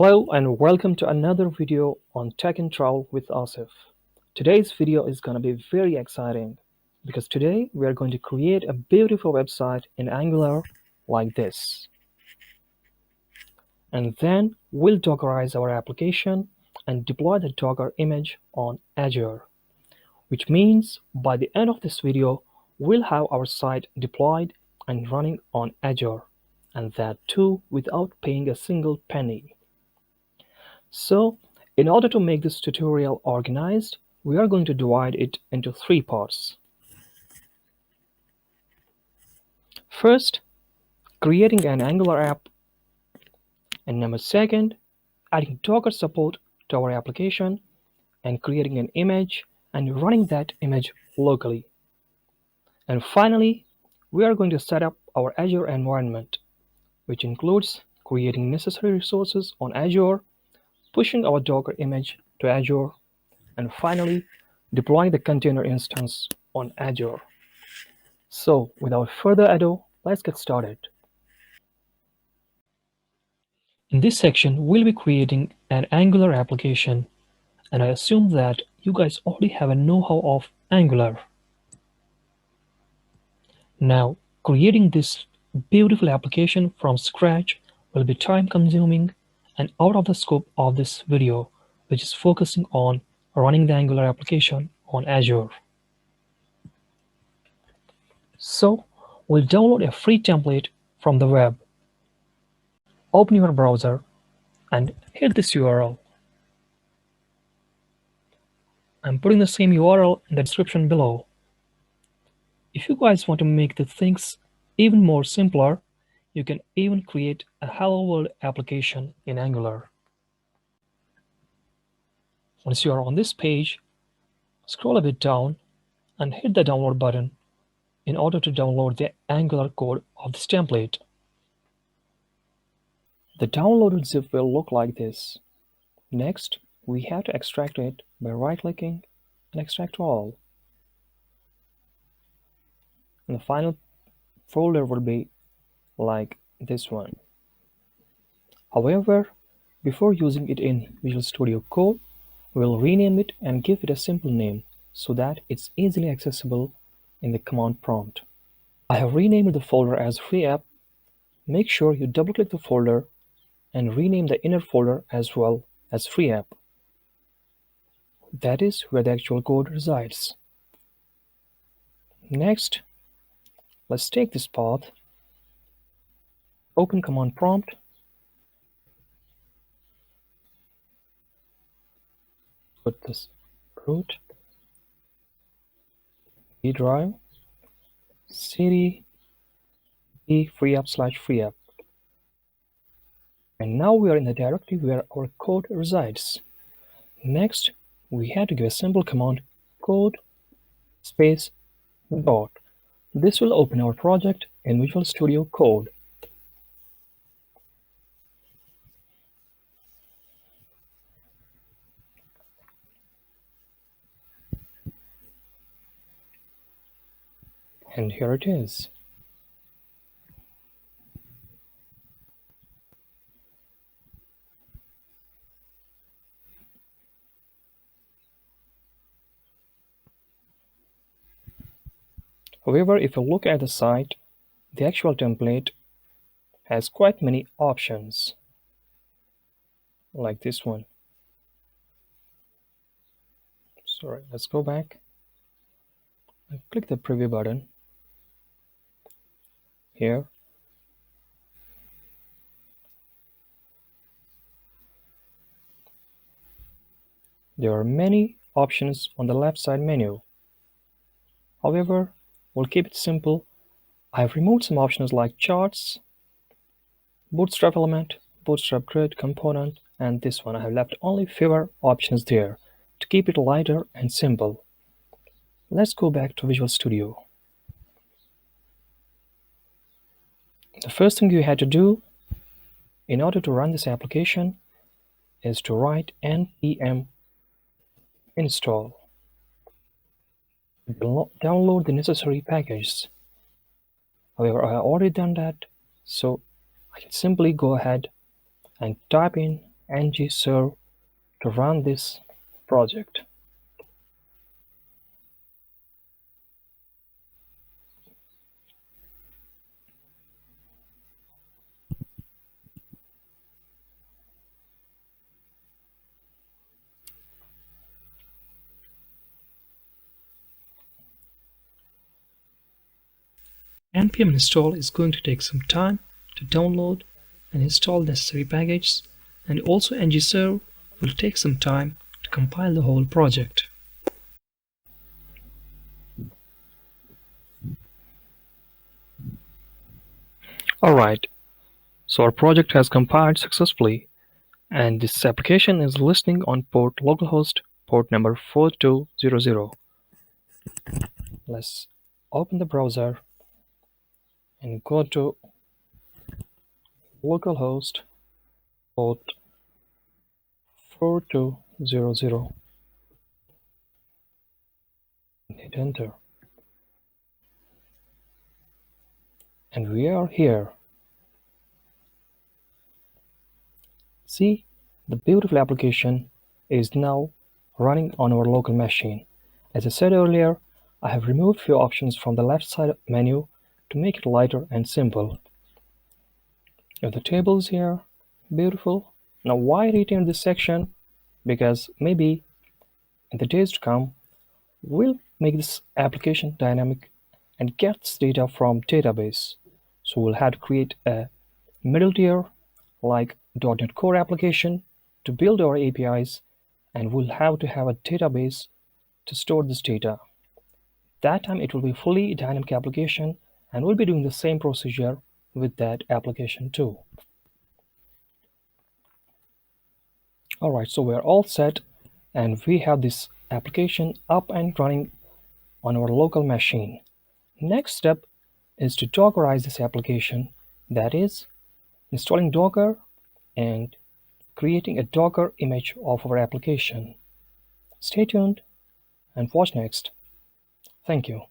Hello and welcome to another video on Tech and Travel with Asif. Today's video is going to be very exciting because today we are going to create a beautiful website in Angular like this. And then we'll Dockerize our application and deploy the Docker image on Azure, which means by the end of this video, we'll have our site deployed and running on Azure, and that too without paying a single penny. So, in order to make this tutorial organized, we are going to divide it into three parts. First, creating an Angular app, and number second, adding Docker support to our application and creating an image and running that image locally. And finally, we are going to set up our Azure environment, which includes creating necessary resources on Azure, pushing our Docker image to Azure, and finally, deploying the container instance on Azure. So, without further ado, let's get started. In this section, we'll be creating an Angular application, and I assume that you guys already have a know-how of Angular. Now, creating this beautiful application from scratch will be time-consuming and out of the scope of this video, which is focusing on running the Angular application on Azure. So, we'll download a free template from the web. Open your browser and hit this URL. I'm putting the same URL in the description below. If you guys want to make the things even more simpler, you can even create a Hello World application in Angular. Once you are on this page, scroll a bit down and hit the download button in order to download the Angular code of this template. The downloaded zip will look like this. Next, we have to extract it by right-clicking and extract all. And the final folder will be like this one. However, before using it in Visual Studio Code, we'll rename it and give it a simple name so that it's easily accessible in the command prompt. I have renamed the folder as Free App. Make sure you double-click the folder and rename the inner folder as well as Free App. That is where the actual code resides. Next, let's take this path, open command prompt, put this root, D drive, cd, free app. And now we are in the directory where our code resides. Next, we have to give a simple command code space dot. This will open our project in Visual Studio Code. And here it is. However, if you look at the site, the actual template has quite many options, like this one. Sorry, let's go back and click the preview button here. There are many options on the left side menu. However, we'll keep it simple. I've removed some options like charts, bootstrap element, bootstrap grid component, and this one. I have left only fewer options there to keep it lighter and simple. Let's go back to Visual Studio. The first thing you had to do in order to run this application is to write npm install. Download the necessary packages. However, I have already done that, so I can simply go ahead and type in ng-serve to run this project. npm install is going to take some time to download and install necessary packages, and also ng-serve will take some time to compile the whole project. Alright, so our project has compiled successfully, and this application is listening on port localhost port number 4200. Let's open the browser and go to localhost port 4200 and hit enter. And we are here. See, the beautiful application is now running on our local machine. As I said earlier, I have removed few options from the left side menu to make it lighter and simple. Now the tables here, beautiful. Now why retain this section? Because maybe in the days to come, we'll make this application dynamic and gets data from database. So we'll have to create a middle tier like .NET Core application to build our APIs, and we'll have to have a database to store this data. That time it will be fully dynamic application, and we'll be doing the same procedure with that application too. Alright, so we're all set, and we have this application up and running on our local machine. Next step is to Dockerize this application, that is, installing Docker and creating a Docker image of our application. Stay tuned and watch next. Thank you.